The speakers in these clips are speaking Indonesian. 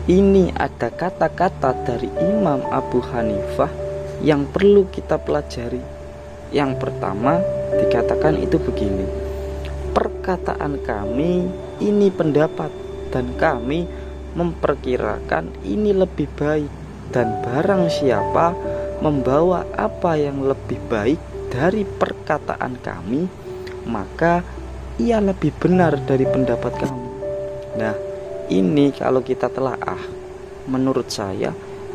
Ini ada kata-kata dari Imam Abu Hanifah yang perlu kita pelajari. Yang pertama dikatakan itu begini: perkataan kami ini pendapat, dan kami memperkirakan ini lebih baik, dan barang siapa membawa apa yang lebih baik dari perkataan kami, maka ia lebih benar dari pendapat kami. Nah, ini kalau kita telaah, menurut saya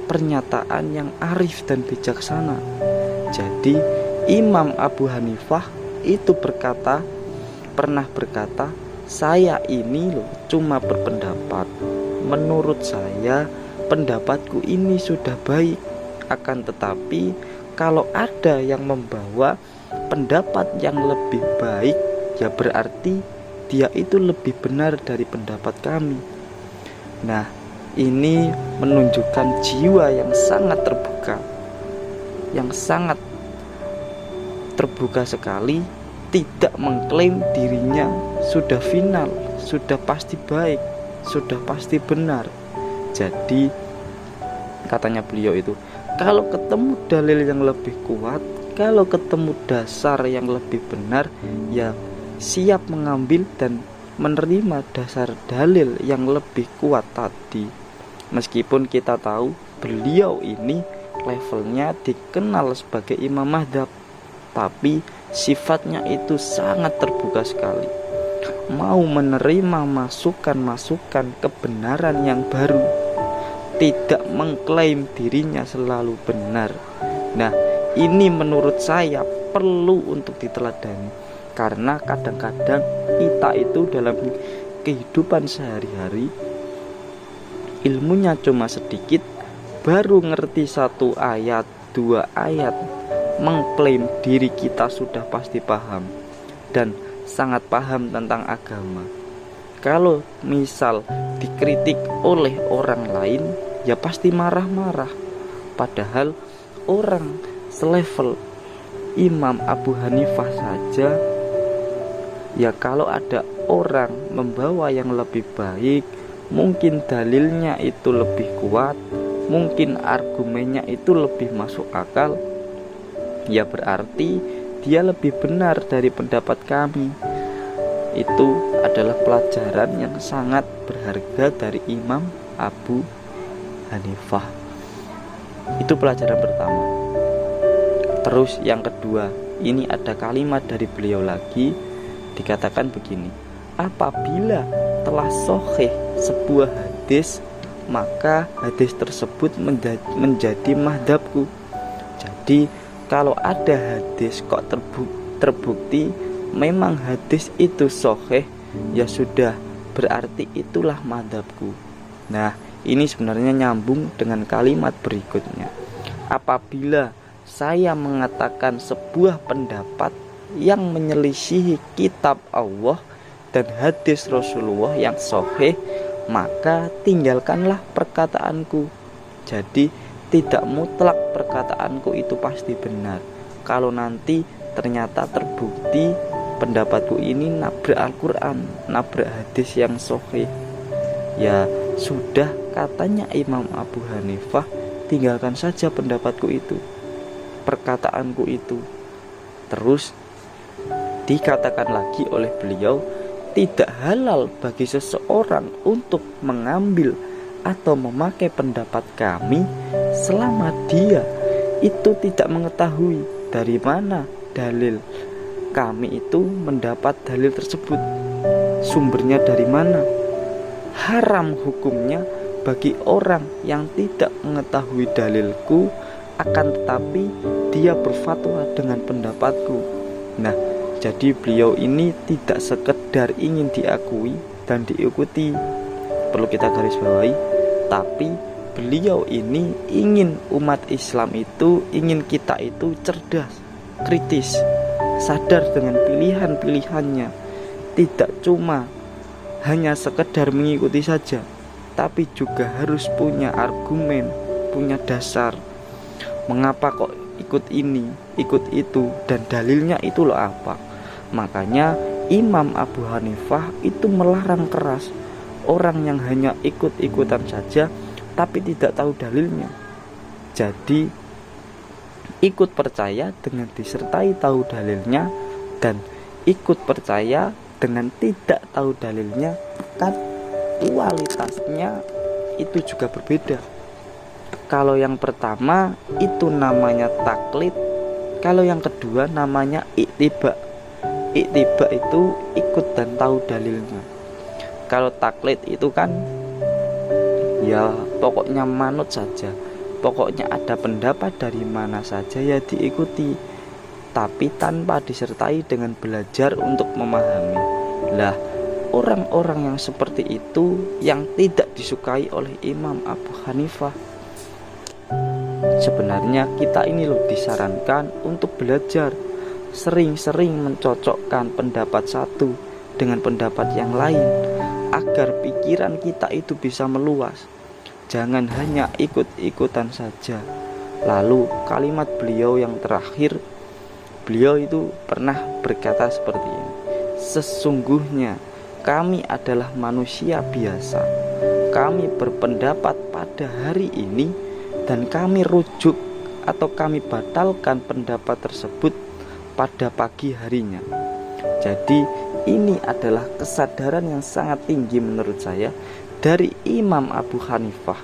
pernyataan yang arif dan bijaksana. Jadi Imam Abu Hanifah itu pernah berkata, saya ini loh cuma berpendapat, menurut saya pendapatku ini sudah baik. Akan tetapi kalau ada yang membawa pendapat yang lebih baik, ya berarti dia itu lebih benar dari pendapat kami. Nah, ini menunjukkan jiwa yang sangat terbuka, yang sangat terbuka sekali, tidak mengklaim dirinya sudah final, sudah pasti baik, sudah pasti benar. Jadi katanya beliau itu, kalau ketemu dalil yang lebih kuat, kalau ketemu dasar yang lebih benar, ya siap mengambil dan menerima dasar dalil yang lebih kuat tadi. Meskipun kita tahu beliau ini levelnya dikenal sebagai imam madhab, tapi sifatnya itu sangat terbuka sekali, mau menerima masukan-masukan kebenaran yang baru, tidak mengklaim dirinya selalu benar. Nah, ini menurut saya perlu untuk diteladani, karena kadang-kadang kita itu dalam kehidupan sehari-hari ilmunya cuma sedikit, baru ngerti satu ayat, dua ayat, mengklaim diri kita sudah pasti paham dan sangat paham tentang agama. Kalau misal dikritik oleh orang lain, ya pasti marah-marah. Padahal orang selevel Imam Abu Hanifah saja, ya kalau ada orang membawa yang lebih baik, mungkin dalilnya itu lebih kuat, mungkin argumennya itu lebih masuk akal, ya berarti dia lebih benar dari pendapat kami. Itu adalah pelajaran yang sangat berharga dari Imam Abu Hanifah. Itu pelajaran pertama. Terus yang kedua, ini ada kalimat dari beliau lagi, dikatakan begini: apabila telah sahih sebuah hadis, maka hadis tersebut menjadi madhabku. Jadi kalau ada hadis kok terbukti memang hadis itu sahih, ya sudah, berarti itulah madhabku. Nah, ini sebenarnya nyambung dengan kalimat berikutnya. Apabila saya mengatakan sebuah pendapat yang menyelisihi kitab Allah dan hadis Rasulullah yang sahih, maka tinggalkanlah perkataanku. Jadi tidak mutlak perkataanku itu pasti benar. Kalau nanti ternyata terbukti pendapatku ini nabrak Al-Quran, nabrak hadis yang sahih, ya sudah, katanya Imam Abu Hanifah, tinggalkan saja pendapatku itu, perkataanku itu. Terus dikatakan lagi oleh beliau, tidak halal bagi seseorang untuk mengambil atau memakai pendapat kami selama dia itu tidak mengetahui dari mana dalil kami itu mendapat dalil tersebut, sumbernya dari mana. Haram hukumnya bagi orang yang tidak mengetahui dalilku, akan tetapi dia berfatwa dengan pendapatku. Nah, jadi beliau ini tidak sekedar ingin diakui dan diikuti, perlu kita garis bawahi, tapi beliau ini ingin umat Islam itu, ingin kita itu cerdas, kritis, sadar dengan pilihan-pilihannya, tidak cuma hanya sekedar mengikuti saja, tapi juga harus punya argumen, punya dasar. Mengapa kok ikut ini, ikut itu, dan dalilnya itu loh apa. Makanya Imam Abu Hanifah itu melarang keras, orang yang hanya ikut-ikutan saja tapi tidak tahu dalilnya. Jadi ikut percaya dengan disertai tahu dalilnya dan ikut percaya dengan tidak tahu dalilnya, kan kualitasnya itu juga berbeda. Kalau yang pertama itu namanya taklid, kalau yang kedua namanya iktiba. Iktiba itu ikut dan tahu dalilnya. Kalau taklid itu kan ya pokoknya manut saja, pokoknya ada pendapat dari mana saja ya diikuti, tapi tanpa disertai dengan belajar untuk memahami. Lah, orang-orang yang seperti itu yang tidak disukai oleh Imam Abu Hanifah. Sebenarnya kita ini loh disarankan untuk belajar, sering-sering mencocokkan pendapat satu dengan pendapat yang lain, agar pikiran kita itu bisa meluas. Jangan hanya ikut-ikutan saja. Lalu kalimat beliau yang terakhir, beliau itu pernah berkata seperti ini: sesungguhnya kami adalah manusia biasa. Kami berpendapat pada hari ini dan kami rujuk atau kami batalkan pendapat tersebut pada pagi harinya. Jadi ini adalah kesadaran yang sangat tinggi menurut saya dari Imam Abu Hanifah,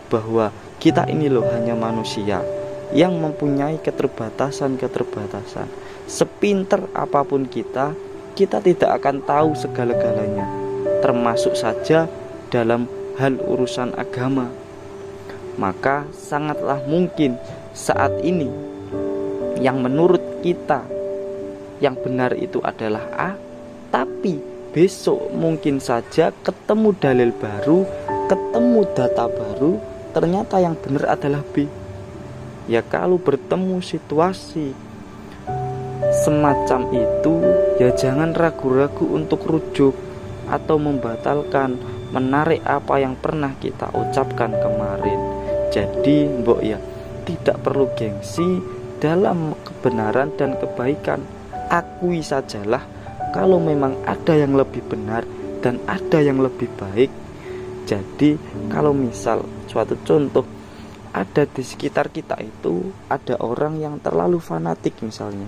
bahwa kita ini loh hanya manusia yang mempunyai keterbatasan. Sepinter apapun kita tidak akan tahu segala-galanya, termasuk saja dalam hal urusan agama. Maka sangatlah mungkin saat ini yang menurut kita yang benar itu adalah A, tapi besok mungkin saja ketemu dalil baru, ketemu data baru, ternyata yang benar adalah B. Ya kalau bertemu situasi semacam itu, ya jangan ragu-ragu untuk rujuk atau membatalkan, menarik apa yang pernah kita ucapkan kemarin. Jadi mbok ya, tidak perlu gengsi dalam kebenaran dan kebaikan. Akui sajalah kalau memang ada yang lebih benar dan ada yang lebih baik. Jadi kalau misal suatu contoh, ada di sekitar kita itu ada orang yang terlalu fanatik misalnya,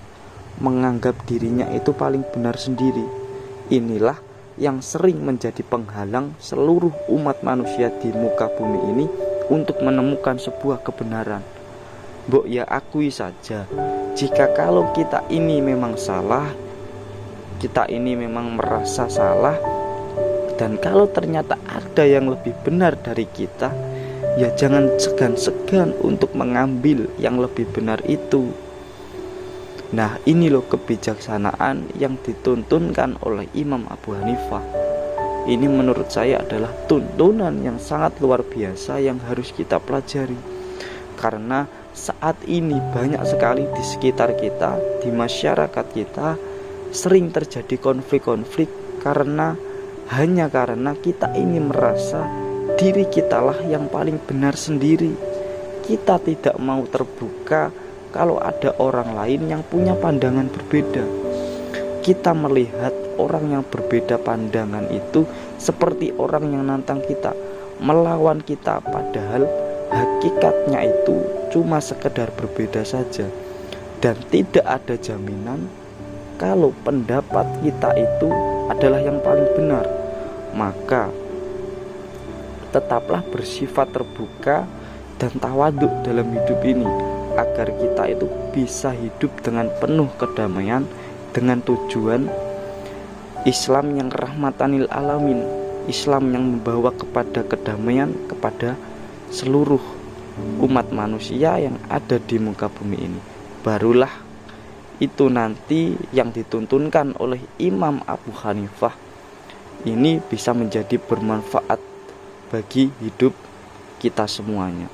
menganggap dirinya itu paling benar sendiri. Inilah yang sering menjadi penghalang seluruh umat manusia di muka bumi ini untuk menemukan sebuah kebenaran. Mbok ya akui saja, jika kalau kita ini memang salah, kita ini memang merasa salah, dan kalau ternyata ada yang lebih benar dari kita, ya jangan segan-segan untuk mengambil yang lebih benar itu. Nah ini loh kebijaksanaan yang dituntunkan oleh Imam Abu Hanifah. Ini menurut saya adalah tuntunan yang sangat luar biasa yang harus kita pelajari. Karena saat ini banyak sekali di sekitar kita, di masyarakat kita, sering terjadi konflik-konflik hanya karena kita ini merasa diri kitalah yang paling benar sendiri. Kita tidak mau terbuka kalau ada orang lain yang punya pandangan berbeda. Kita melihat orang yang berbeda pandangan itu seperti orang yang nantang kita, melawan kita, padahal hakikatnya itu cuma sekedar berbeda saja. Dan tidak ada jaminan kalau pendapat kita itu adalah yang paling benar. Maka tetaplah bersifat terbuka dan tawaduk dalam hidup ini, agar kita itu bisa hidup dengan penuh kedamaian, dengan tujuan Islam yang rahmatanil alamin, Islam yang membawa kepada kedamaian kepada seluruh umat manusia yang ada di muka bumi ini. Barulah itu nanti yang dituntunkan oleh Imam Abu Hanifah ini bisa menjadi bermanfaat bagi hidup kita semuanya.